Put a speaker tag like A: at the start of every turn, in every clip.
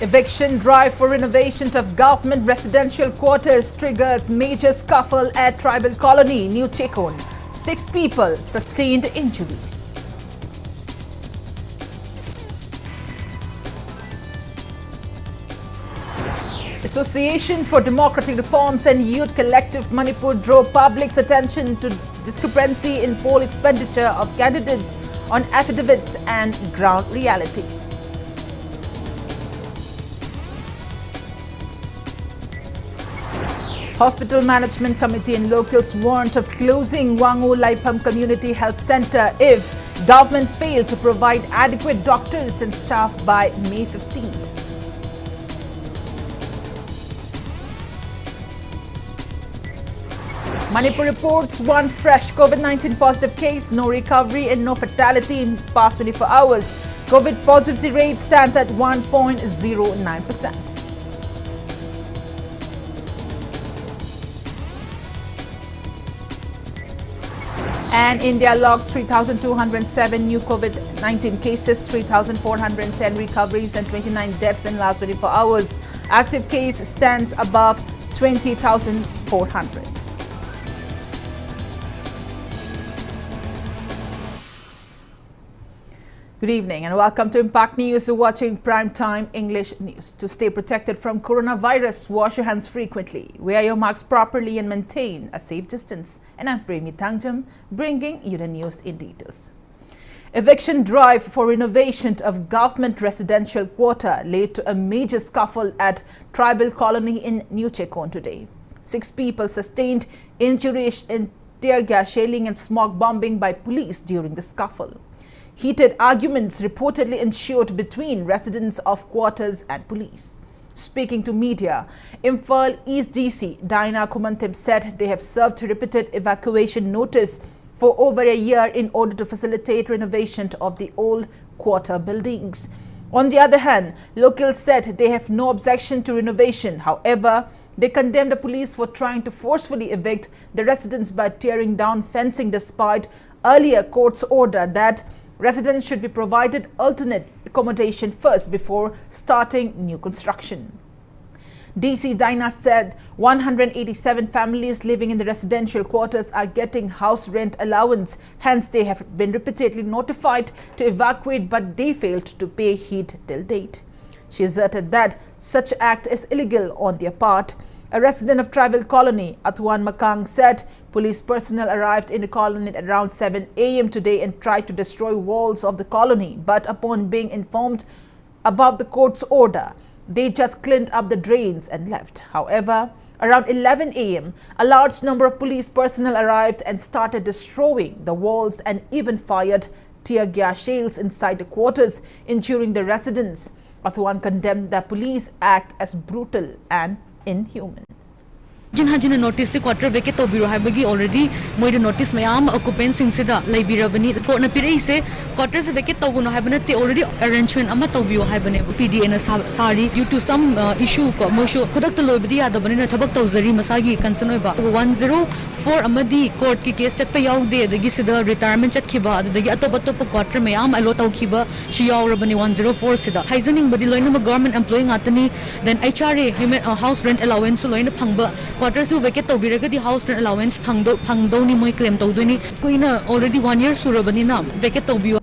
A: Eviction drive for renovation of government residential quarters triggers major scuffle at tribal colony, New Chekon. 6 people sustained injuries. Association for Democratic Reforms and Youth Collective Manipur drew public's attention to discrepancy in poll expenditure of candidates on affidavits and ground reality. Hospital Management Committee and locals warned of closing Wangu Laipam Community Health Center if government failed to provide adequate doctors and staff by May 15th. Manipur reports 1 fresh COVID-19 positive case, no recovery and no fatality in past 24 hours. COVID positivity rate stands at 1.09%. And India logs 3,207 new COVID-19 cases, 3,410 recoveries and 29 deaths in last 24 hours. Active case stands above 20,400. Good evening and welcome to Impact News. You're watching Primetime English News. To stay protected from coronavirus, wash your hands frequently, wear your masks properly and maintain a safe distance. And I'm PREMI THANGJAM, bringing you the news in details. Eviction drive for renovation of government residential quarter led to a major scuffle at tribal colony in New Chekon today. 6 people sustained injuries in tear gas shelling and smoke bombing by police during the scuffle. Heated arguments reportedly ensued between residents of quarters and police. Speaking to media, Imphal East DC Daina Kumanthim said they have served repeated evacuation notice for over a year in order to facilitate renovation of the old quarter buildings. On the other hand, locals said they have no objection to renovation. However, they condemned the police for trying to forcefully evict the residents by tearing down fencing despite earlier court's order that residents should be provided alternate accommodation first before starting new construction. DC Daina said 187 families living in the residential quarters are getting house rent allowance. Hence, they have been repeatedly notified to evacuate, but they failed to pay heed till date. She asserted that such act is illegal on their part. A resident of tribal colony, Atuan Makang, said police personnel arrived in the colony at around 7 a.m. today and tried to destroy walls of the colony. But upon being informed about the court's order, they just cleaned up the drains and left. However, around 11 a.m., a large number of police personnel arrived and started destroying the walls and even fired tear gas shells inside the quarters, injuring the residents. Atuan condemned the police act as brutal and inhuman.
B: Jinhajina notice the quarter vacate to Biro Habagi already made notice Mayam occupants in Sida, Libirabani, the court Napire say quarters vacate to Habanati already arrangement Amatovio Habane, PD and a Sari due to some issue commercial conduct the Lobedia, the Banana Tabak Zari Masagi Kansanova 104 Amadi court case that pay out there, the Gisida retirement at Kiba, the Yatobato quarter Mayam, Alota Kiba, Shia Rabani 104 Sida, Heisening Badiloinum government employing Atani, then HRA, house rent allowance, Loina Pangba. Quarters who vacate to the house rent allowance Pangdo ni moi claim to duni kuina already 1 year surabani na vacate to.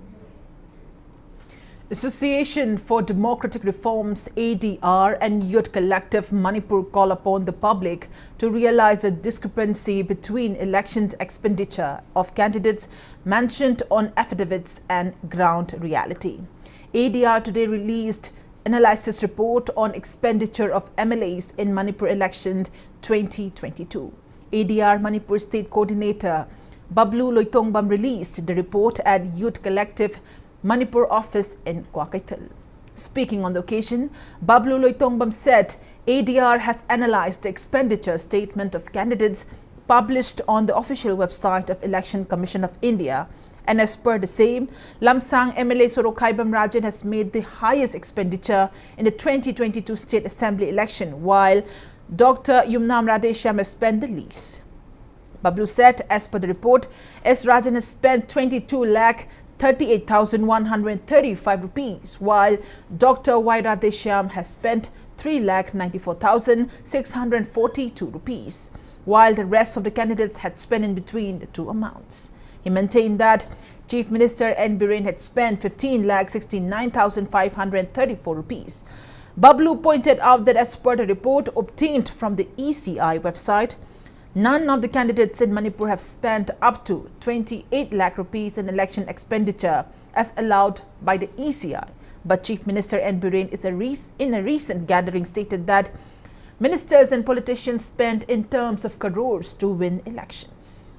A: Association for Democratic Reforms ADR and Youth Collective Manipur call upon the public to realize a discrepancy between election expenditure of candidates mentioned on affidavits and ground reality. ADR today released analysis report on expenditure of MLAs in Manipur election 2022. ADR Manipur State Coordinator Bablu Loitongbam released the report at Youth Collective Manipur office in Kwakaital. Speaking on the occasion, Bablu Loitongbam said ADR has analyzed the expenditure statement of candidates published on the official website of Election Commission of India. And as per the same, Lamsang MLA Sorokhaibam Rajan has made the highest expenditure in the 2022 State Assembly election, while Dr. Yumnam Radeshyam has spent the least. Bablu said, as per the report, S. Rajan has spent 22 lakh 38,135 rupees, while Dr. Wairadeshyam has spent 3,94,642 rupees, while the rest of the candidates had spent in between the two amounts. He maintained that Chief Minister N. Biren had spent 15,69,534 rupees. Bablu pointed out that as per the report obtained from the ECI website, none of the candidates in Manipur have spent up to 28 lakh rupees in election expenditure as allowed by the ECI. But Chief Minister N. Biren in a recent gathering stated that ministers and politicians spend in terms of crores to win elections.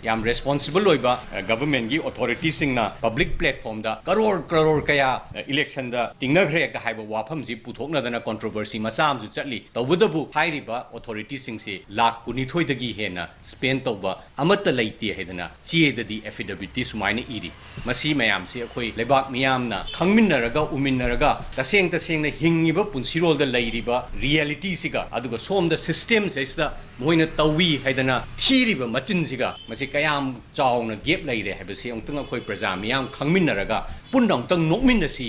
C: Yam responsible loiba government gi authorities singna public platform da crore kaya election da tingnagre ka haiba wafam ji puthokna dana controversy macham ju chatli tawbudabu hairiba authorities sing se lakh kunithoi dagi hena spend tawba amata leite hedana che dadi affidavit sumaina iri masi mayam se akhoi lebak miyam na khangminnaraga uminnaraga taseng na hingiba punsirol da leiriba reality siga aduga som da system se isda moina tawi hedana thiriba machin siga masi kayam chawna gap leire habase ongtung akhoi praja miyam khangminnaraga pundang tang nokminnasi.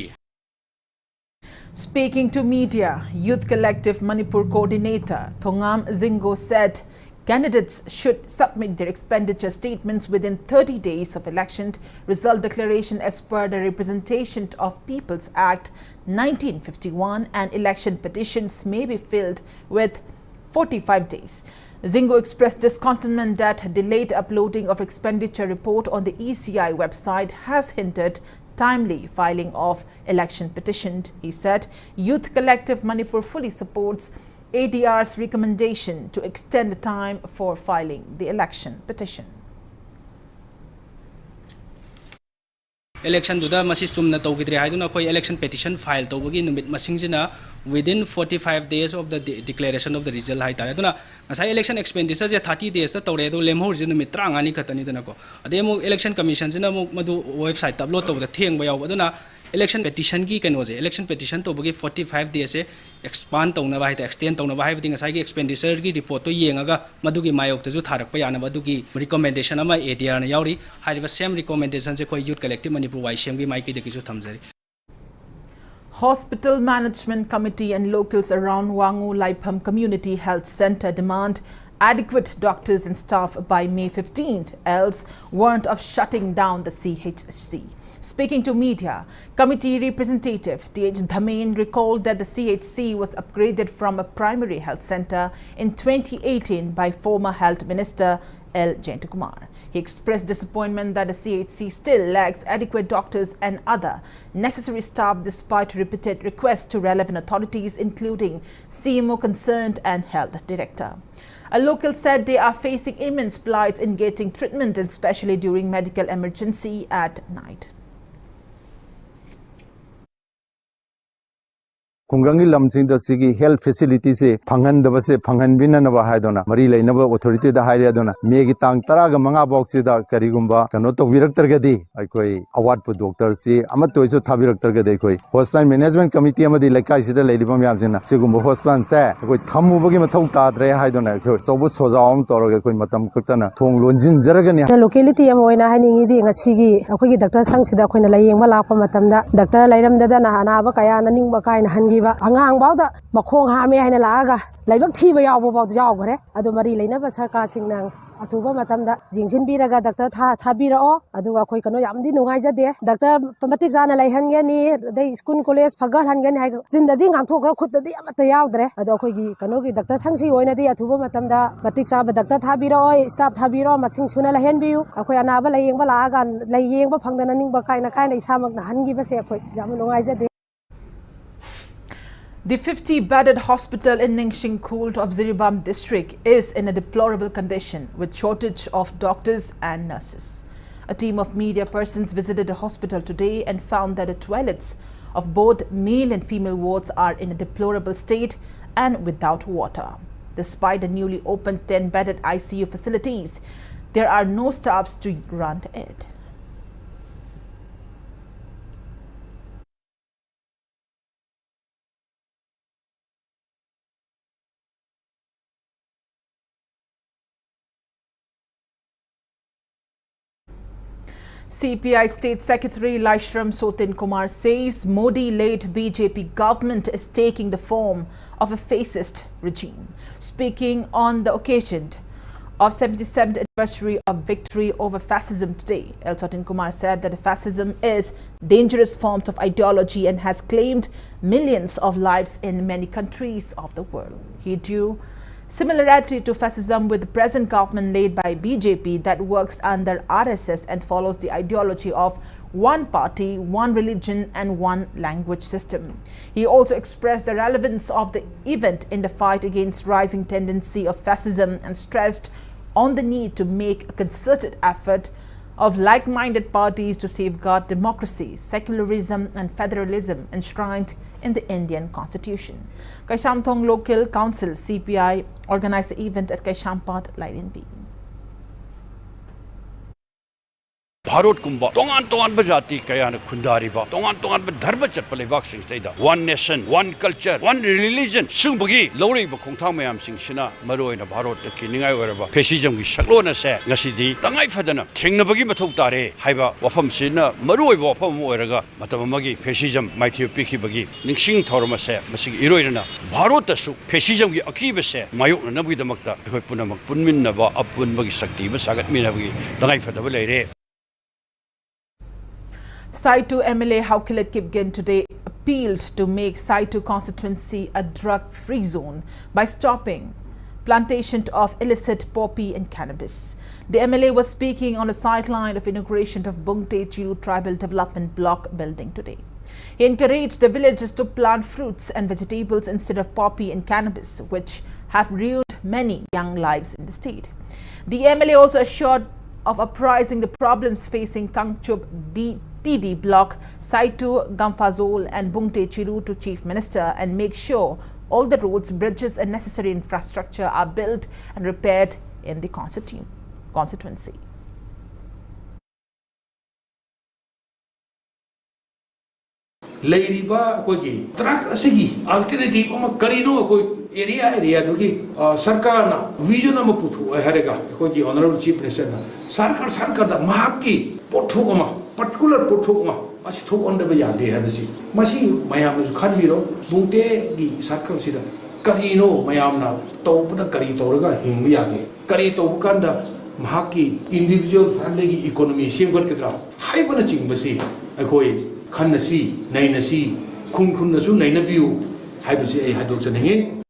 A: Speaking to media, Youth Collective Manipur coordinator Thongam Zingo said candidates should submit their expenditure statements within 30 days of election result declaration as per the Representation of People's Act 1951, and election petitions may be filled with 45 days. Zingo expressed discontentment that delayed uploading of expenditure report on the ECI website has hindered timely filing of election petition. He said Youth Collective Manipur fully supports ADR's recommendation to extend the time for filing the election petition.
D: Election duda masi chumna tawgidre haiduna koi election petition file tawbagi numit masingjina within 45 days of the declaration of the result hai tare duna masai election expenditure je 30 days ta tawre do lemhor je numit 30 khatani dana ko ademu election commission jina madu website upload tawda thengba yaw aduna election petition ki kanoje election petition tawbagi 45 days se expand tawna ba extend tawna ba haibding asai gi expenditure gi report to yengaga madugi mayok ta ju tharak pa yana madugi recommendation ama ADR na yauri hariba same recommendation je koi Youth Collective Manipur YCM gi maiki de kisu thamjari.
A: Hospital Management Committee and locals around Wangu Laipam Community Health Center demand adequate doctors and staff by May 15th, else warrant of shutting down the CHC. Speaking to media, committee representative TH Dhamain recalled that the CHC was upgraded from a primary health center in 2018 by former Health Minister L. Jayantakumar. He expressed disappointment that the CHC still lacks adequate doctors and other necessary staff despite repeated requests to relevant authorities including CMO concerned and Health Director. A local said they are facing immense plights in getting treatment, especially during medical emergency at night.
E: Kungangi lamsing the sigi health facilities phangan the base phangan binanaba haidona mari lainaba authority da hairiadona megi tang taraga manga box da karigumba kano to viraktar gadi aikoi award pu doctor si amato iso thabiraktar gadi koi hospital management committee amadi laikai sida leilibam yamsina sigumba hospital sa koi thamu bagi mathau ta dre haidona koi sobu sojaam toroga koi matam kutana thong lonjin jaragani
F: locality am oina haningi di ngachigi akoi doctor sangsida khoina layengba lakpa matamda doctor lairamda da na anaba kaya na ningba kaina hangi angang bawda makhong ha me haina laaga laibak thiba yawbo bawda yawgare adu mari lainaba sarkar singnang athuba matamda jingsin biraga doctor thabirao aduga khoi kano yamdi nungai jade doctor matik jana laihange ni dei school college phagal hange ni haiga jindadi ngangthokra khutadi amata yawdre adu khoi gi kano gi doctor sangsi oina di athuba matamda matik jaba doctor thabirao staff thabirao masing suna lahenbiu akhoi anaba layengba laaga layengba phangdana ningba kaina isamak na hangi base khoi jam nungai jade.
A: The 50-bedded hospital in Ningshin-Kult of Ziribam district is in a deplorable condition with shortage of doctors and nurses. A team of media persons visited the hospital today and found that the toilets of both male and female wards are in a deplorable state and without water. Despite the newly opened 10-bedded ICU facilities, there are no staffs to run it. CPI State Secretary Laishram Sotin Kumar says Modi-led BJP government is taking the form of a fascist regime. Speaking on the occasion of 77th anniversary of victory over fascism today, Sotin Kumar said that fascism is dangerous form of ideology and has claimed millions of lives in many countries of the world. He drew similarity to fascism with the present government led by BJP that works under RSS and follows the ideology of one party, one religion and one language system. He also expressed the relevance of the event in the fight against rising tendency of fascism and stressed on the need to make a concerted effort of like-minded parties to safeguard democracy, secularism and federalism enshrined in the Indian Constitution. Kaishamthong Local Council CPI organized the event at Kaishampat, Lairin B.
G: Bharat कुंबा तोंगान तोंगान बजाती कया न खुंदारी बा तोंगान तोंगान ब धर्म चटपले बाक सिंगस्तेदा one nation one culture one religion सुबगी लौरी ब खोंथां मयाम सिंगसिना मरोइना भारत त किनिंगाय ओरबा फेसिजम की सकलोन से ngасidi तंगाई फदना थेंगनबगी मथौ तारे हाइबा वफम सिना मरोइ ब वफम ओरगा मतम मगी फेसिजम माइथियो पिखिबगी निंगसिंग थौरम से मसिग इरोइना भारत तसु फेसिजम की अकीब से मायोक नबगी दमकता अखोय पुनमक पुनमिनबा अपुनबगी शक्ति ब सागत मिनबगी तंगाई फदब लेरे.
A: Saitu MLA Haukilet Kipgen today appealed to make Saitu constituency a drug-free zone by stopping plantation of illicit poppy and cannabis. The MLA was speaking on the sideline of inauguration of Bungte Chiru Tribal Development Block building today. He encouraged the villagers to plant fruits and vegetables instead of poppy and cannabis, which have ruined many young lives in the state. The MLA also assured of uprising the problems facing Kangchup TD block, Saitu, Gamfazol and Bungte Chiru to Chief Minister and make sure all the roads, bridges and necessary infrastructure are built and repaired in the constituency.
H: Leiriba kogi truck asigi alternative ama karino ko area duki sarkar na vision ama puthu harega kogi honorable chief minister na sarkar da mahaki pothu ama particular pothu ama asi thok on da yade habasi masi mayam ju khanbiro bungte gi sarkar sida karino mayam na tawda kari tawraga hingba yage kari tawkanda mahaki individual family economy semgot kedra haibana chingbasi akoi Khanasi, Nainasi, Kunkunasu, Nainabiu, Hibasi, Hadok.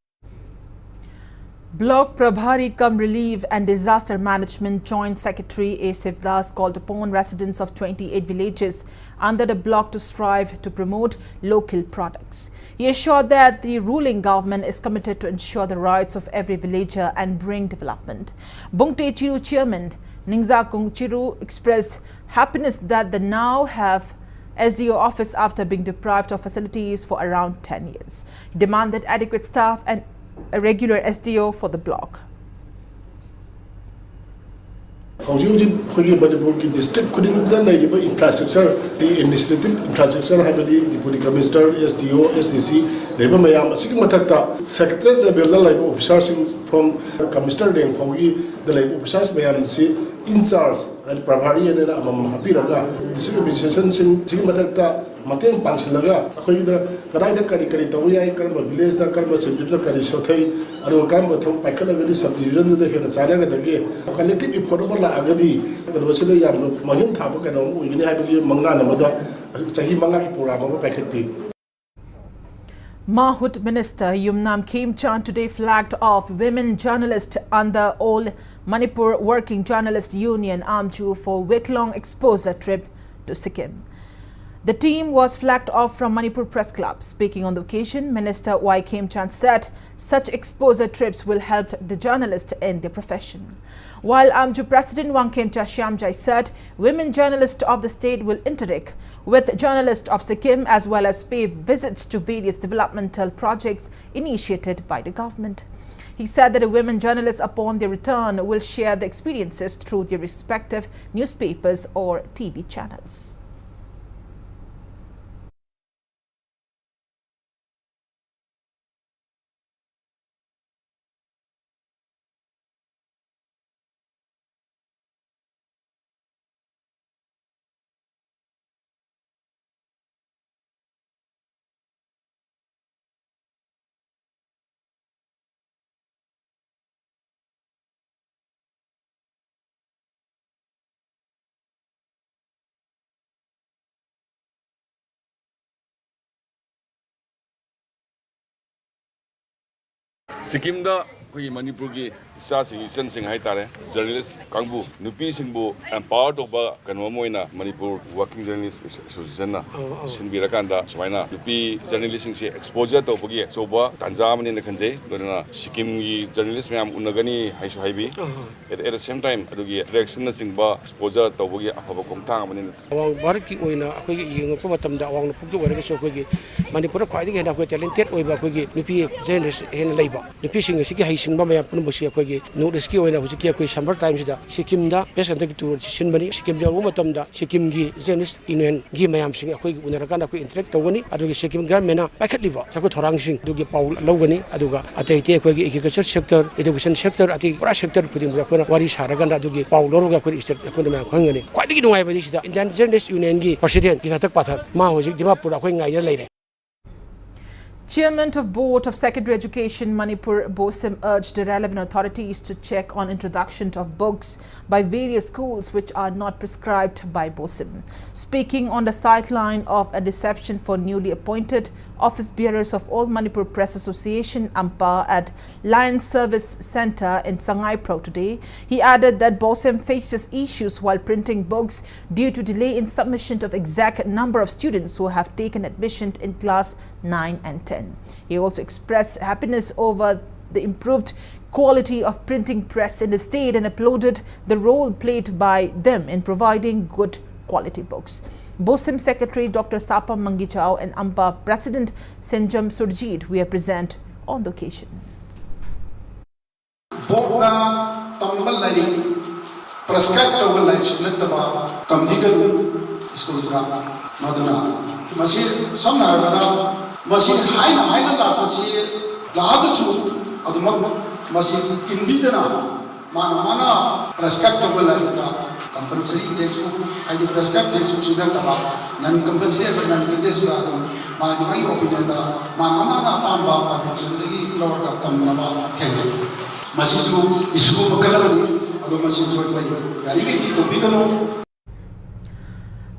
A: Block Prabhari Cum Relief and Disaster Management Joint Secretary A. Sivdas called upon residents of 28 villages under the block to strive to promote local products. He assured that the ruling government is committed to ensure the rights of every villager and bring development. Bungte Chiru Chairman Ningza Kung Chiru expressed happiness that they now have SDO office after being deprived of facilities for around 10 years. He demanded adequate staff and a regular SDO for the block.
I: Manipur district infrastructure, the administrative infrastructure, Deputy Commissioner, SDO, SDC, the Secretary level officers from Commissioner the level officers in charge, and Prabhari and Hapiraga, district administration, Mateng Panchalaga, Karada Karikari, Karma village, the Karma Subject Karisotai, and Karma Pakala subdivision to the Hinasaga, the gay, collective portable Agadi, the Rosilla Yam, Majin Tapak, and we have Mangana Mother, Sahimanga Purama packet pig.
A: Mahut Minister Yumnam Khemchand today flagged off women journalists under All Manipur Working Journalist Union AMJU for week-long exposure trip to Sikkim. The team was flagged off from Manipur Press Club. Speaking on the occasion, Minister Y. Khemchand said such exposure trips will help the journalists in their profession. While AMJU President Wang Khemcha Shyamjai said women journalists of the state will interact with journalists of Sikkim as well as pay visits to various developmental projects initiated by the government. He said that the women journalists upon their return will share the experiences through their respective newspapers or TV channels.
J: Sikimda we Manipuri Sasing sensing Haitare, journalist Kangbu, Nupi Singbu, and part of Kanomoina, Manipur Working Journalists Association, Sinbirakanda, Swina, Nupi journalist exposure to Pogi, Soba, Tanzam in the Kanze, Sikimi journalist Mam Unagani, Haishuhabi. At the same time, Adugi direction Singba, exposure to Pogi, Apakomtang.
K: Barki Oina, Young Pomatum, the Wang Puku, Manipur, quite again, I've talented over Kogi, Nupi journalists in labor. The fishing is Haishing Bama Punubushi. No rescue in a Huki summer times that Sikkim da, best and take to Shinbani, Sikkim Jomatum da, Sikkim Gi, Zenis, in Gimayam sing a quick Unarakana intellect Togani, Adugi Sikkim Gramena, Packet Liver, Sakotorang, Dugi Paul Logani, Aduga, Ate agriculture sector, education sector, at the brush sector, putting what is Haragana Dugi, Paul Loroga, Hungary. Quite you know, I believe that in the journalist Union President, Gitatak Pata, Mao, Dimapura, Queen later.
A: Chairman of Board of Secondary Education Manipur Bosim urged the relevant authorities to check on introduction of books by various schools which are not prescribed by Bosim. Speaking on the sideline of a reception for newly appointed office bearers of All Manipur Press Association AMPA at Lions Service Center in Sangai Pro today, he added that Bosim faces issues while printing books due to delay in submission of exact number of students who have taken admission in class 9 and 10. He also expressed happiness over the improved quality of printing press in the state and applauded the role played by them in providing good quality books. Bosim Secretary Dr. Sapam Mangichao and AMPA President THANGJAM Surjit were present on the occasion.
L: Masi haina la masi lagasu adumak masi inbidana mana respectable ita compulsory textbook haji prescribed textbook sudah kah non compulsory non kides la mana opinion da mana tamba attention lagi lower ka tamna kene masi su isu makalani adu masi su bayi gari ke topikano.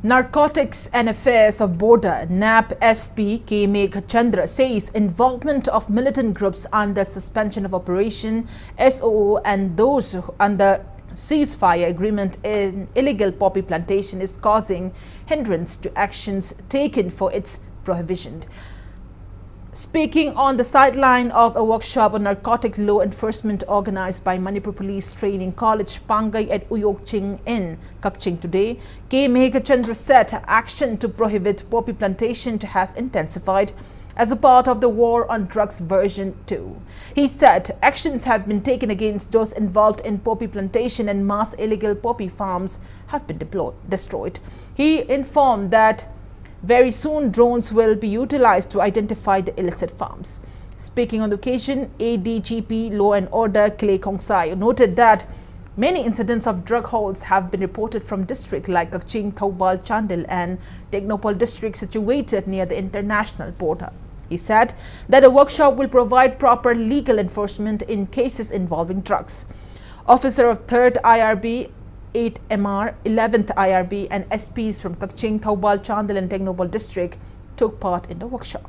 A: Narcotics and Affairs of Border NAP SP K. Meghachandra says involvement of militant groups under suspension of operation SOO and those under ceasefire agreement in illegal poppy plantation is causing hindrance to actions taken for its prohibition. Speaking on the sideline of a workshop on narcotic law enforcement organized by Manipur Police Training College Pangai at Uyokching in Kakching today, K. Meghachandra said action to prohibit poppy plantation has intensified as a part of the War on Drugs version 2. He said actions have been taken against those involved in poppy plantation and mass illegal poppy farms have been destroyed. He informed that very soon drones will be utilized to identify the illicit farms. Speaking on the occasion, ADGP Law and Order Clay Kongsai noted that many incidents of drug hauls have been reported from districts like Kakching, Thoubal, Chandil and Technopol district situated near the international border. He said that a workshop will provide proper legal enforcement in cases involving drugs. Officer of 3rd IRB 8 MR, 11th IRB and SPs from Kakching, Thoubal, Chandil and Technopol district took part in the workshop.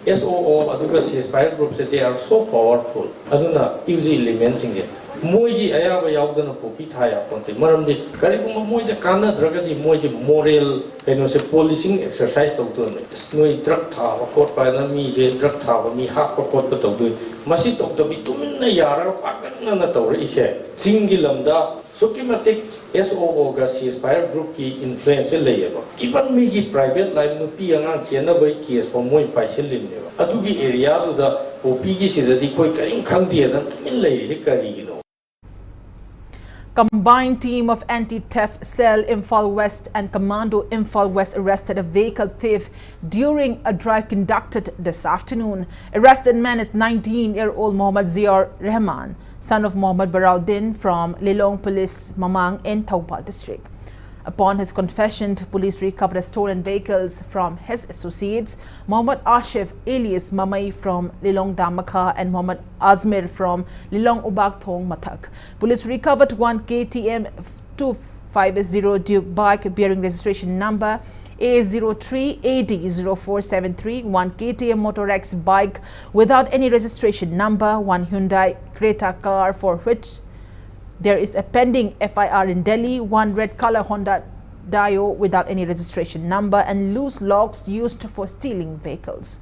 M: SOO aduga ceasefire groups they are so powerful. Aduna easy elements in it. Moiji ayaba yaudana popi thaya ponte maramdi kariguma moida kana dragadi moidi moral kaino se policing exercise tawdun noi drug tha report pa na mi je drug tha mi hak report pa tawdun masi tawdabi tuminna yara pakanna na tawre ise singilamda sokimatic SOO ga ceasefire group ki influence layeba even mi gi private life no pi anga chena bai case pa moi paisel limne adugi area du da popi gi sidadi koi karing khangdi da tumin lai ri kari gi no.
A: Combined team of anti-theft cell Imphal West and Commando Imphal West arrested a vehicle thief during a drive conducted this afternoon. Arrested man is 19-year-old Mohammad Ziaur Rahman, son of Mohammad Barauddin from Lilong Police Mamang in Thoubal district. Upon his confession, police recovered stolen vehicles from his associates, Mohammad Ashif alias Mamai from Lilong Damakha and Mohammad Azmir from Lilong Ubag Thong Mathak. Police recovered one KTM 250 Duke bike bearing registration number A03AD0473, one KTM Motor X bike without any registration number, one Hyundai Creta car for which there is a pending FIR in Delhi, one red color Honda Dio without any registration number, and loose locks used for stealing vehicles.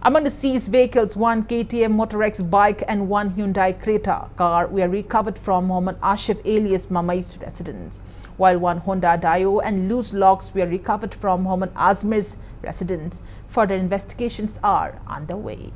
A: Among the seized vehicles, one KTM Motor X bike and one Hyundai Creta car were recovered from Mohammed Ashif alias Mamai's residence, while one Honda Dio and loose locks were recovered from Mohammed Azmir's residence. Further investigations are underway.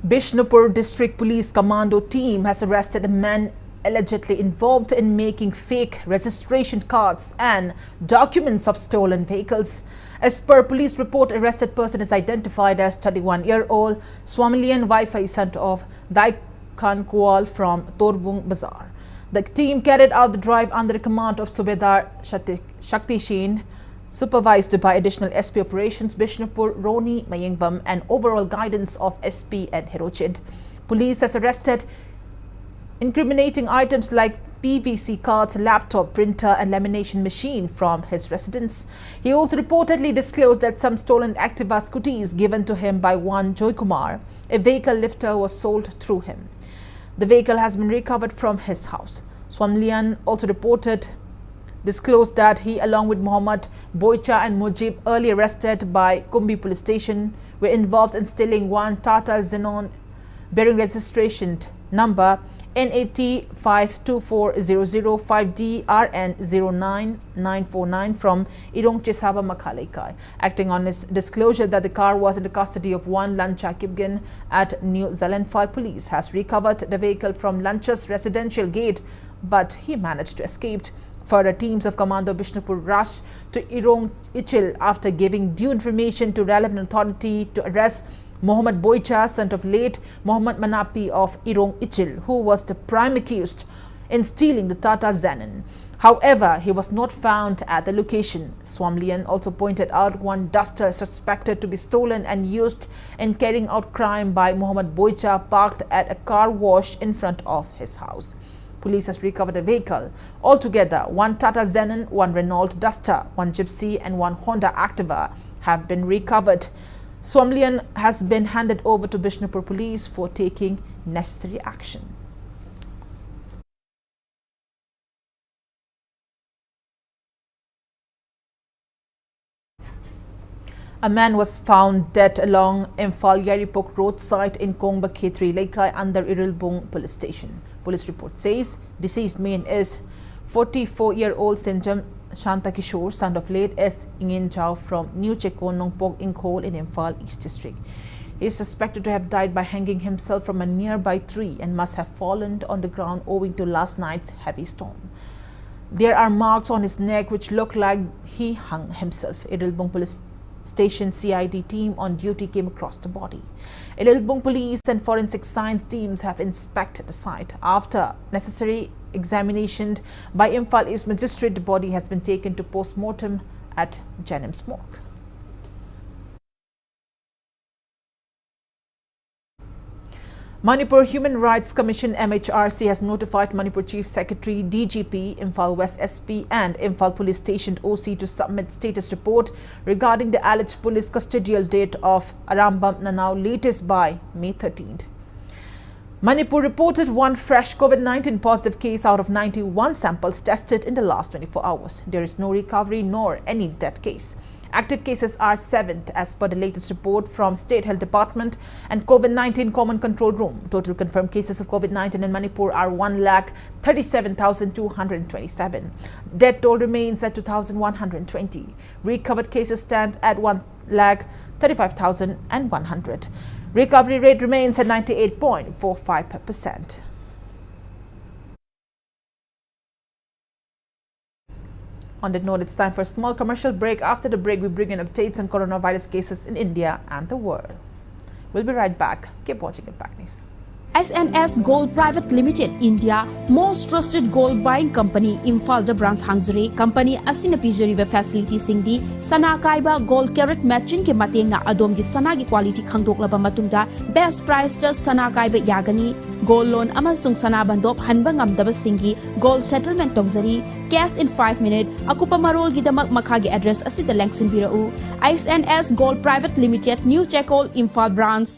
A: Bishnupur District Police Commando team has arrested a man allegedly involved in making fake registration cards and documents of stolen vehicles. As per police report, arrested person is identified as 31-year-old Swamilian Wi-Fi son of Daikan Kual from Torbung Bazaar. The team carried out the drive under the command of Subedar Shakti Sheen, supervised by additional SP operations Bishnupur, Roni, Mayengbam, and overall guidance of SP and Hirochid. Police has arrested incriminating items like PVC cards, laptop, printer, and lamination machine from his residence. He also reportedly disclosed that some stolen Activa scooties given to him by one Joy Kumar, a vehicle lifter, was sold through him. The vehicle has been recovered from his house. Swamlian also disclosed that he, along with Mohammed Boicha and Mujib, earlier arrested by Kumbi police station, were involved in stealing one Tata Xenon bearing registration number NAT 5240005DRN09949 from Irong Chisaba Makalaikai. Acting on his disclosure that the car was in the custody of one Lancha Kibgan at New Zealand, 5 police has recovered the vehicle from Lancha's residential gate, but he managed to escape. Further teams of Commando Bishnupur rushed to Irong Ichil after giving due information to relevant authority to arrest Mohammed Boicha, son of late Mohammed Manapi of Irong Ichil, who was the prime accused in stealing the Tata Xenon. However, he was not found at the location. Swamlian also pointed out one duster suspected to be stolen and used in carrying out crime by Mohammed Boicha parked at a car wash in front of his house. Police has recovered a vehicle. Altogether, one Tata Xenon, one Renault Duster, one Gypsy, and one Honda Activa have been recovered. Swamlian has been handed over to Bishnupur police for taking necessary action. A man was found dead along Imphal Yaripok roadside in Kongba Khetri Laikai under Irilbung police station. Police report says deceased man is 44-year-old THANGJAM Shanta Kishore, son of late S. Ingin Chao from New Chekon Nongpok Inkhol in Imphal East District. He is suspected to have died by hanging himself from a nearby tree and must have fallen on the ground owing to last night's heavy storm. There are marks on his neck which look like he hung himself. Irilbung Police Station CID team on duty came across the body. Irilbung Police and Forensic Science teams have inspected the site. After necessary examination by Imphal East Magistrate, the body has been taken to post-mortem at Jennings Morgue. Manipur Human Rights Commission MHRC has notified Manipur Chief Secretary, DGP, Imphal West SP and Imphal Police Station OC to submit status report regarding the alleged police custodial death of Arambam Nanau, latest by May 13th. Manipur reported one fresh COVID-19 positive case out of 91 samples tested in the last 24 hours. There is no recovery nor any death case. Active cases are 7 as per the latest report from State Health Department and COVID-19 Common Control Room. Total confirmed cases of COVID-19 in Manipur are 1,37,227. Death toll remains at 2,120. Recovered cases stand at 1,35,100. Recovery rate remains at 98.45%. On that note, it's time for a small commercial break. After the break, we bring in updates on coronavirus cases in India and the world. We'll be right back. Keep watching Impact News.
N: SNS Gold Private Limited India most trusted gold buying company Imphal da branch hangzari company asina pijariba facility singdi sana kaiba gold carat matching ke matengna adom gi sana gi quality khangdoklaba matungda best price ta sana kaiba yagani gold loan amasung sana bandop hanba ngamdaba singi gold settlement tongzari cash in 5 minutes akupa marol gi damak makha gi address asida lengsin birau SNS Gold Private Limited New Chekol Imphal branch.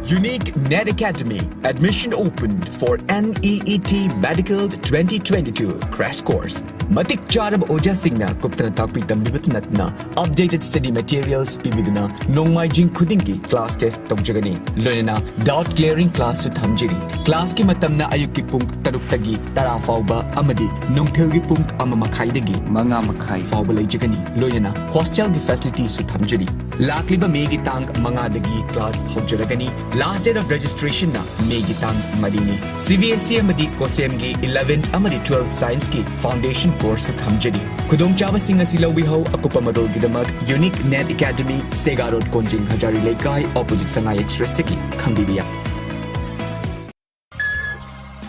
O: Unique Net Academy. Admission opened for NEET Medical 2022 crash course. Matik Charab Oja Singna Kuptana Takpi Tambibat Natna. Updated study materials Pibiduna. Nongmai Jing Kudingi class test Tokjagani. Learnina doubt clearing class with Hamjiri. Class ki matamna ayuki punk Taruktagi Tarafauba Amadi. Nungtilgi punk Amamakai Manga Makai Fauba Jagani. Learnina hostel the facilities with Hamjiri. Lakliba Megi Tang Manga Dagi class Hojagani. Last date of registration na May Gitang Madini. CVSC Amadi Kosemgi 11th Amadi 12th Science ki Foundation course at Hamjadi. Kudong Chava Singa Silawiho Akupamadol Gidamak Unique Net Academy Sega Road Konjing Hajari Lekai opposite Sangai Express-taki Kangbibiya.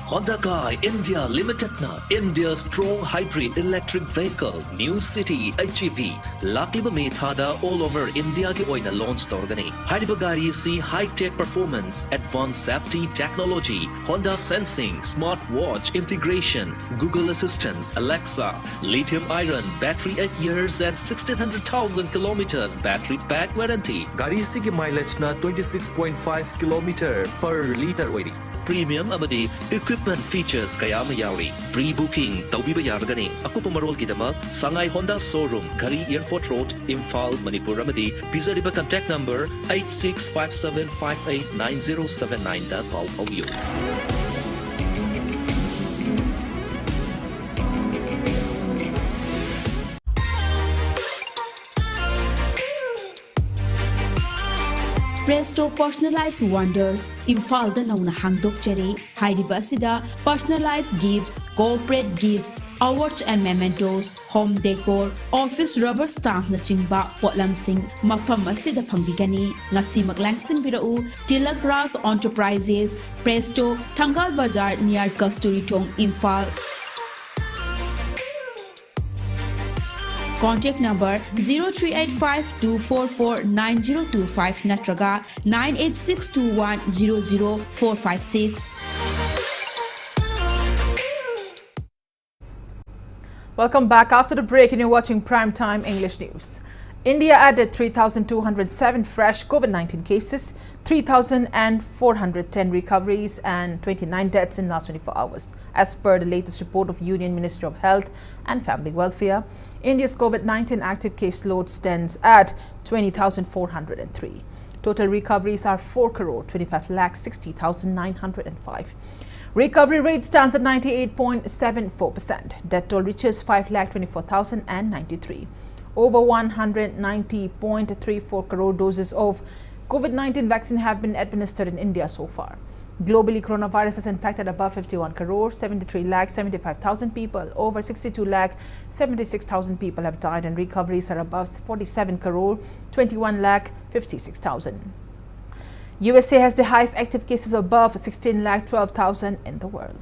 P: Honda Kai India Limited na India's strong hybrid electric vehicle New City HEV Lakliba Methada all over India ki oina launch torgani. Hariba gari si high tech performance, advanced safety technology, Honda sensing, smart watch integration, Google Assistance, Alexa, lithium iron battery 8 years and 1600,000 kilometers battery pack warranty. Gari si ki mileage na 26.5 kilometer per liter oiri. Premium amadi equipment features kayama yauri. Pre-booking taubiba yargani. Akupa marol kidamak Sangai Honda showroom Gari Airport Road Imphal Manipur amadi Pizariba contact number 8657589079 da call you.
N: Presto Personalized Wonders Imphal da nauna hangdok jere haidiba asida personalized gifts, corporate gifts, awards and mementos, home decor, office rubber stamp na chingba potlamsing mafam asida phangbigani ngasi maglangsin birau Tilak Ras Enterprises Presto Thangal Bazar near Kasturi Thong Imphal. Contact number 0385-244-9025 natraga 98621-00456.
A: Welcome back after the break and you're watching Primetime English News. India added 3,207 fresh COVID-19 cases, 3,410 recoveries and 29 deaths in last 24 hours. As per the latest report of Union Ministry of Health and Family Welfare, India's COVID-19 active caseload stands at 20,403. Total recoveries are 4,25,60,905. Recovery rate stands at 98.74%. Death toll reaches 5,24,093. Over 190.34 crore doses of COVID-19 vaccine have been administered in India so far. Globally, coronavirus has impacted above 51 crore, 73,75,000 people. Over 62,76,000 people have died and recoveries are above 47 crore, 21,56,000. USA has the highest active cases above 16,12,000 in the world.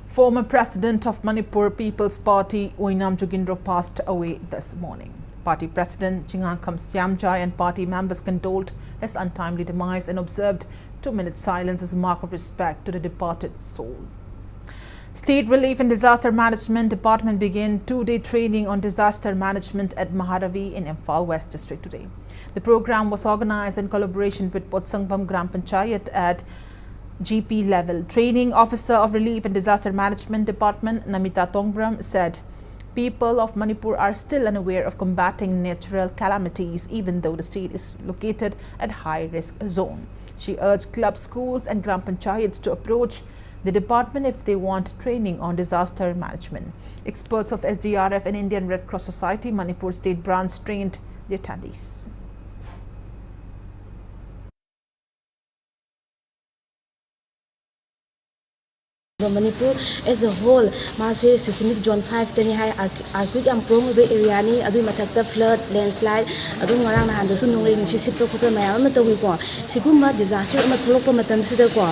A: Former President of Manipur People's Party, Oinam Jugindro, passed away this morning. Party President THANGJAM and party members condoled his untimely demise and observed 2-minute silence as a mark of respect to the departed soul. State Relief and Disaster Management Department began 2-day training on disaster management at Maharavi in Imphal West District today. The program was organized in collaboration with Potsangbam Gram Panchayat at GP level. Training Officer of Relief and Disaster Management Department, Namita Tongbram, said people of Manipur are still unaware of combating natural calamities even though the state is located at high-risk zone. She urged clubs, schools and Gram Panchayats to approach the department if they want training on disaster management. Experts of SDRF and Indian Red Cross Society Manipur State Branch trained the attendees.
Q: Manipur as a whole, Mase Seismic Zone 5 tani hai earthquake am prone area ni adu mathakta flood landslide adu ngarang na handasu nungre nusi sitro khopra mayam ma tawi ko siguma disaster ma tholokpa matam sida ko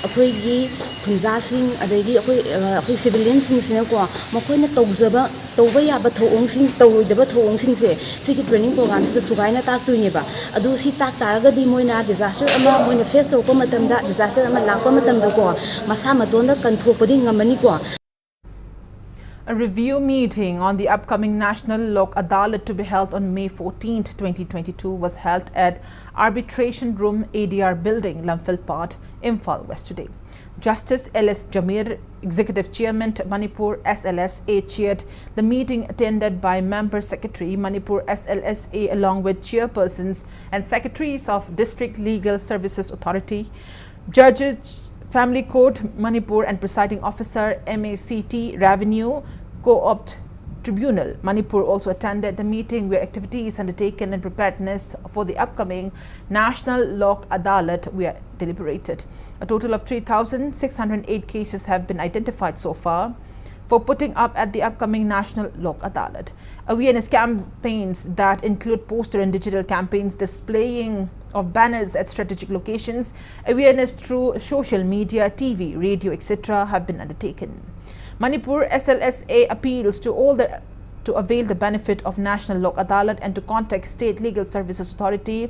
Q: akhoi gi khunja sing adagi akhoi civilians sing sina ko makoi na tawjaba tawba yaba thong sing tawdaba thong sing se sigi training program sida sugai na tak tu ni ba adu si tak taraga di moina disaster ama moina face to ko matam da disaster ama lakpa matam da ko masa maton da kan
A: A review meeting on the upcoming National Lok Adalat to be held on May 14, 2022 was held at Arbitration Room ADR Building, Lamphilpat, Imphal West today. Justice L.S. Jamir, Executive Chairman Manipur SLSA, chaired the meeting attended by Member Secretary Manipur SLSA along with chairpersons and secretaries of District Legal Services Authority, judges, Family Court Manipur and Presiding Officer MACT Revenue Co-opt Tribunal. Manipur also attended the meeting where activities undertaken in preparedness for the upcoming National Lok Adalat were deliberated. A total of 3,608 cases have been identified so far for putting up at the upcoming National Lok Adalat. Awareness campaigns that include poster and digital campaigns, displaying of banners at strategic locations, awareness through social media, TV, radio, etc. have been undertaken. Manipur SLSA appeals to all to avail the benefit of National Lok Adalat and to contact State Legal Services Authority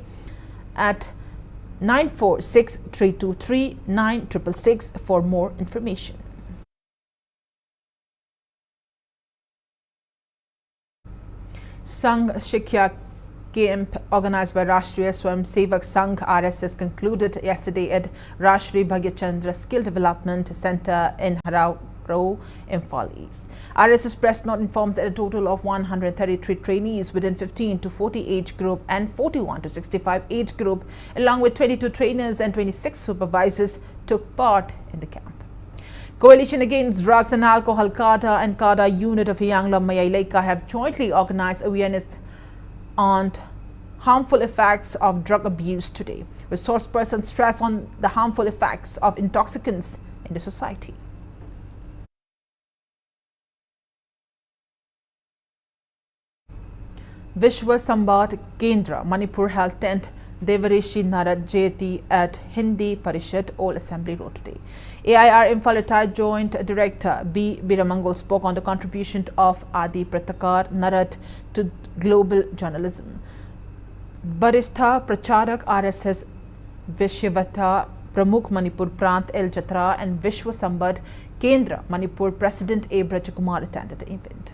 A: at 946-323-9666 for more information. Sangh Shikya camp organized by Rashtriya Swam Sevak Sangh RSS concluded yesterday at Rashri Bhagyachandra Skill Development Center in Harao, Imphal East. RSS press note informs that a total of 133 trainees within 15 to 40 age group and 41 to 65 age group, along with 22 trainers and 26 supervisors, took part in the camp. Coalition Against Drugs and Alcohol CADA and CADA unit of Yangla Mayalaika have jointly organized awareness on harmful effects of drug abuse today. Resource persons stress on the harmful effects of intoxicants in the society. Vishwa Samvad Kendra, Manipur held 10th Devarishi Narad Jayati at Hindi Parishad Old Assembly Road today. AIR Imphal retired Joint Director B. Biramangal spoke on the contribution of Adi Pratakar Narad to global journalism. Baristha Pracharak RSS Vishyavata Pramukh Manipur Prant El Jatra and Vishwa Samvad Kendra Manipur President A. Brajakumar attended the event.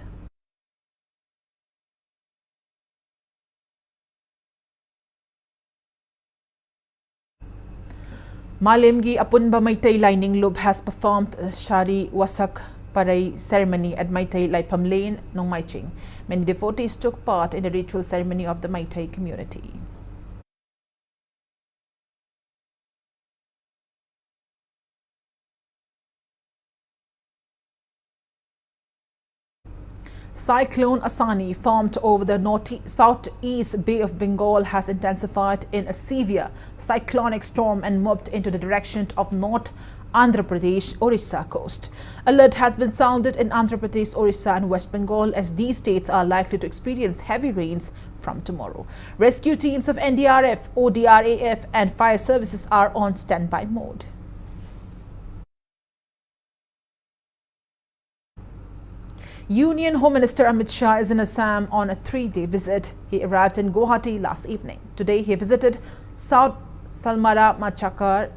A: Malemgi Apunba Maitai Lining Lub has performed Shari Wasak Parai ceremony at Maitai Laipam Lane, Nong Maiching. Many devotees took part in the ritual ceremony of the Maitai community. Cyclone Asani, formed over the southeast Bay of Bengal, has intensified in a severe cyclonic storm and moved into the direction of North Andhra Pradesh, Orissa coast. Alert has been sounded in Andhra Pradesh, Orissa and West Bengal as these states are likely to experience heavy rains from tomorrow. Rescue teams of NDRF, ODRAF and fire services are on standby mode. Union Home Minister Amit Shah is in Assam on a 3-day visit. He arrived in Guwahati last evening. Today he visited South Salmara Machakar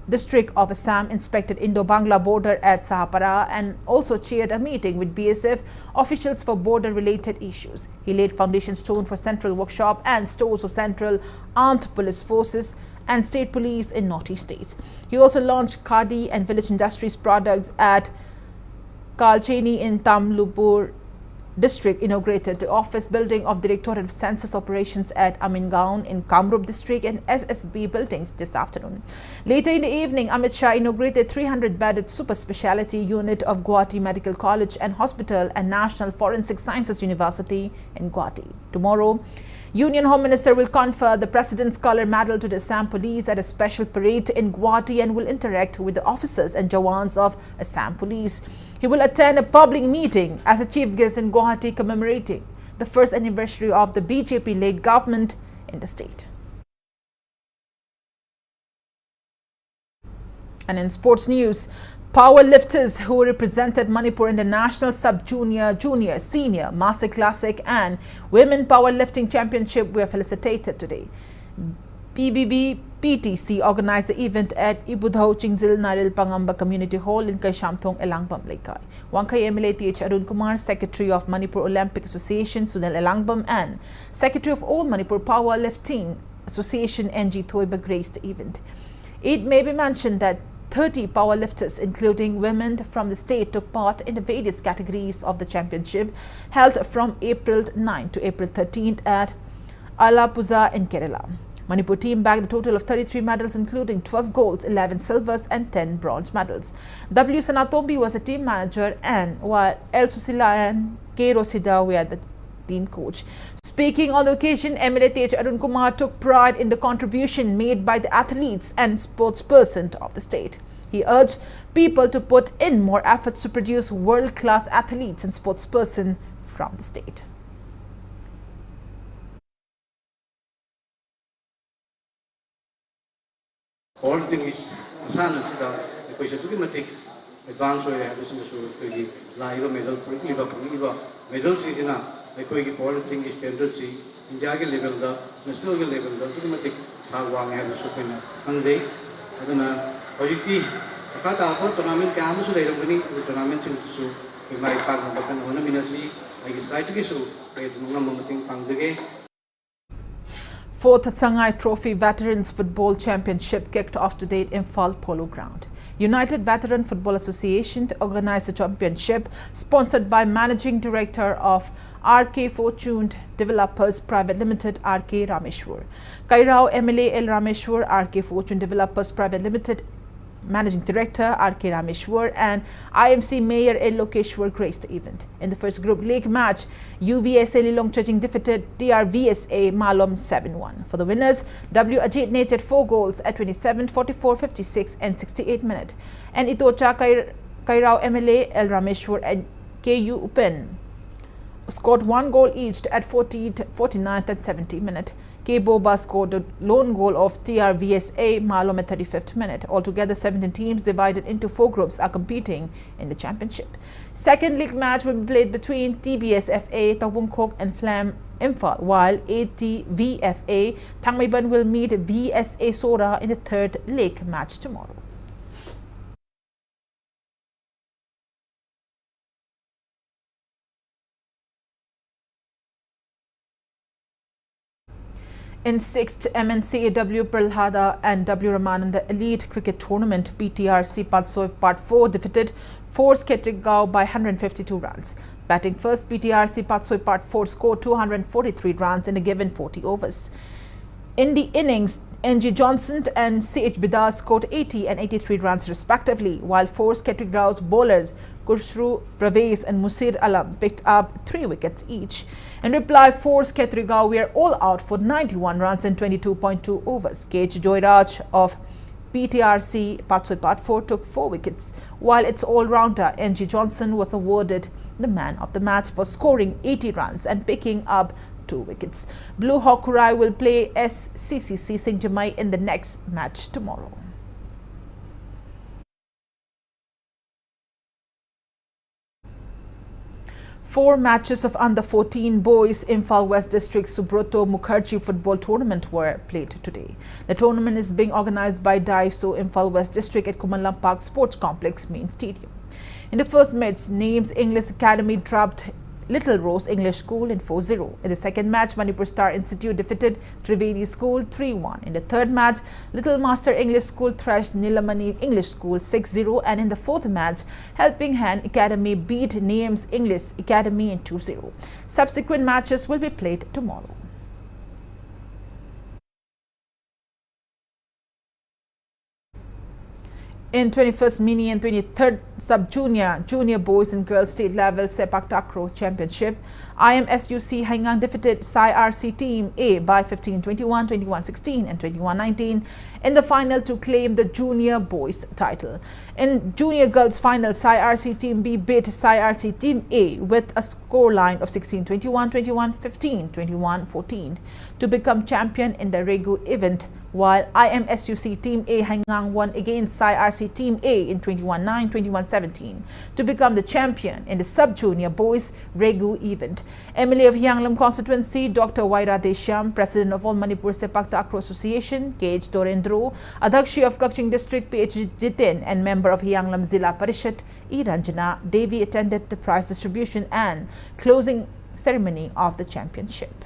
A: district of Assam, inspected Indo-Bangla border at Sahapara and also chaired a meeting with BSF officials for border-related issues. He laid foundation stone for central workshop and stores of Central Armed Police Forces and State Police in Northeast states. He also launched Khadi and Village Industries products at Kalcheni in Tamlupur district, inaugurated the office building of Directorate of Census Operations at Amingaon in Kamrup district and SSB buildings this afternoon. Later in the evening, Amit Shah inaugurated 300-bedded super speciality unit of Guwahati Medical College and Hospital and National Forensic Sciences University in Guwahati. Tomorrow, Union Home Minister will confer the President's Colour Medal to the Assam Police at a special parade in Guwahati and will interact with the officers and jawans of Assam Police. He will attend a public meeting as a chief guest in Guwahati commemorating the first anniversary of the BJP-led government in the state. And in sports news, powerlifters who represented Manipur in the National Sub-Junior, Junior, Senior, Master Classic and Women Powerlifting Championship were felicitated today. PBB PTC organized the event at Ibudhau Chingzil Naril Pangamba Community Hall in Kaishamthong, Elangbam Laikai. Wangkai MLA TH Arun Kumar, Secretary of Manipur Olympic Association Sunil Elangbam and Secretary of All Manipur Powerlifting Association NG Thoiba graced the event. It may be mentioned that 30 powerlifters, including women from the state, took part in the various categories of the championship held from April 9 to April 13th at Alappuzha in Kerala. Manipur team bagged a total of 33 medals, including 12 golds, 11 silvers and 10 bronze medals. W. Sanatombi was the team manager, and while El Susila and K. Rosida were the team coach. Speaking on the occasion, MLA TH Arun Kumar took pride in the contribution made by the athletes and sportsperson of the state. He urged people to put in more efforts to produce world-class athletes and sportsperson from the state.
R: All things sana sida equation to matik advance hoye hai usme su koi live medal liva medal sina koi ki politics standard si India ke level da national ke level da to matik thawang hai su koi na anjai aduna hojiki akata ko tournament ka am su dai rongani tournament sing su mai pak na bakan hona minasi ai site ke su pe ngam mating pangjage.
A: Fourth Sangai Trophy Veterans Football Championship kicked off today at Imphal Polo Ground. United Veteran Football Association organized the championship, sponsored by Managing Director of RK Fortune Developers Private Limited, RK Rameshwar. Kairao MLA L Rameshwar, RK Fortune Developers Private Limited Managing Director RK Rameshwar and IMC Mayor L Lokeshwar graced the event. In the first group league match, UVSA Lilong Chaching defeated TRVSA Malom 7-1. For the winners, W Ajit netted 4 goals at 27, 44, 56 and 68 minutes. And Itocha Kairao MLA L Rameshwar and KU Upen scored 1 goal each at 40th, 49th and 70th minute. K. Boba scored a lone goal of TRVSA Malom at 35th minute. Altogether, 17 teams divided into 4 groups are competing in the championship. Second league match will be played between TBSFA Tabungkok and Flam Imphal, while ATVFA Thangmaiban will meet VSA Sora in the third league match tomorrow. In 6th MNCAW Pralhada and W Ramananda Elite Cricket Tournament, PTRC Patsoy Part 4 defeated Force Ketrigao by 152 runs. Batting first, PTRC Patsoy Part 4 scored 243 runs in a given 40 overs. In the innings, NG Johnson and CH Bidar scored 80 and 83 runs respectively, while Force Ketrigao's bowlers Kushru Praves and Musir Alam picked up 3 wickets each. In reply, Force Ketrigao were all out for 91 runs in 22.2 overs. KH Joyraj of PTRC Patsoy Part 4 took 4 wickets, while its all-rounder NG Johnson was awarded the man of the match for scoring 80 runs and picking up 2 wickets. Blue Hawk Kurai will play SCCC Singjamai in the next match tomorrow. Four matches of under-14 boys Imphal West District Subroto Mukherjee football tournament were played today. The tournament is being organized by Daiso Imphal West District at Kumalam Park Sports Complex Main Stadium. In the first match, Names English Academy dropped Little Rose English School in 4-0. In the second match, Manipur Star Institute defeated Triveni School 3-1. In the third match, Little Master English School thrashed Nilamani English School 6-0. And in the fourth match, Helping Hand Academy beat Names English Academy in 2-0. Subsequent matches will be played tomorrow. In 21st Mini and 23rd Sub-Junior, Junior Boys and Girls State Level Sepak Takraw Championship, IMSUC Haingang defeated SAI-RC Team A by 15-21, 21-16 and 21-19 in the final to claim the Junior Boys title. In Junior Girls final, SAI-RC Team B beat SAI-RC Team A with a scoreline of 16-21, 21-15, 21-14 to become champion in the Regu event, while IMSUC Team A Haingang won against SAI-RC Team A in 21-9, 21-17 to become the champion in the Sub-Junior Boys Regu event. MLA of Hyanglam Constituency, Dr. Waira Deshyam, President of All Manipur Sepak Takraw Association, KH Dorendro, Adakshi of Kaching District, PH Jitin, and member of Hyanglam Zilla Parishad, E. Ranjana Devi attended the prize distribution and closing ceremony of the championship.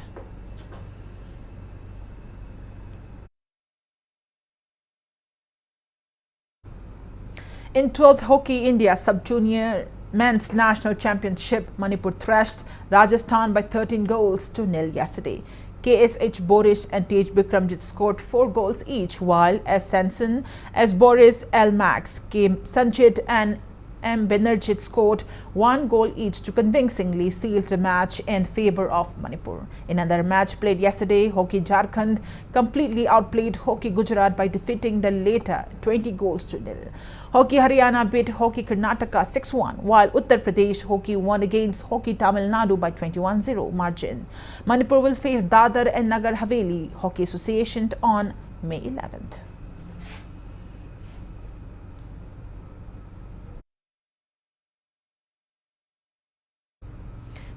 A: In 12th Hockey India Sub-Junior Men's National Championship, Manipur thrashed Rajasthan by 13 goals to nil yesterday. KSH Boris and TH Bikramjit scored 4 goals each, while S. Sanson, S. Boris, L. Max, K. Sanchit and M. Banerjit scored 1 goal each to convincingly seal the match in favor of Manipur. In another match played yesterday, Hockey Jharkhand completely outplayed Hockey Gujarat by defeating the latter 20 goals to nil. Hockey Haryana beat Hockey Karnataka 6-1, while Uttar Pradesh Hockey won against Hockey Tamil Nadu by 21-0 margin. Manipur will face Dadar and Nagar Haveli Hockey Association on May 11th.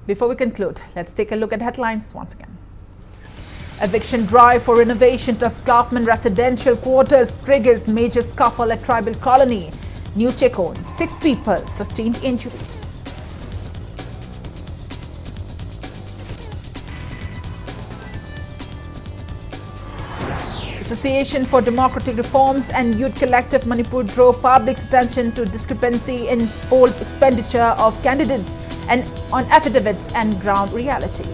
A: Before we conclude, let's take a look at headlines once again. Eviction drive for renovation of government residential quarters triggers major scuffle at tribal colony. New Chekon, 6 people sustained injuries. Association for Democratic Reforms and Youth Collective Manipur drew public's attention to discrepancy in poll expenditure of candidates and on affidavits and ground reality.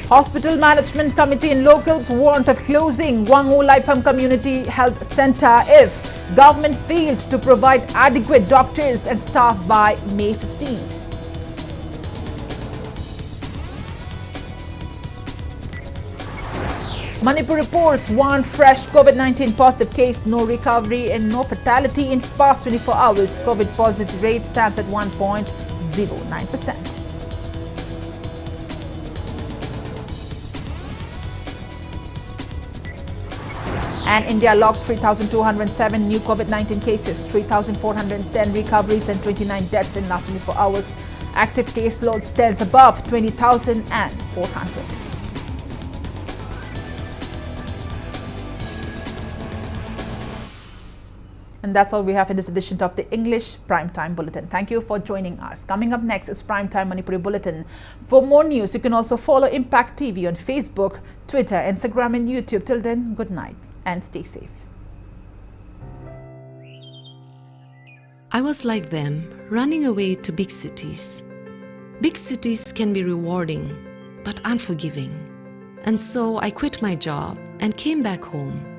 A: Hospital Management Committee and locals warned of closing Wangu Laipam Community Health Center if government failed to provide adequate doctors and staff by May 15th. Manipur reports 1 fresh COVID-19 positive case, no recovery and no fatality in past 24 hours. COVID positive rate stands at 1.09%. And India logs 3,207 new COVID-19 cases, 3,410 recoveries and 29 deaths in last 24 hours. Active caseload stands above 20,400. And that's all we have in this edition of the English Primetime Bulletin. Thank you for joining us. Coming up next is Primetime Manipuri Bulletin. For more news, you can also follow Impact TV on Facebook, Twitter, Instagram and YouTube. Till then, good night and stay safe.
S: I was like them, running away to big cities. Big cities can be rewarding, but unforgiving. And so I quit my job and came back home.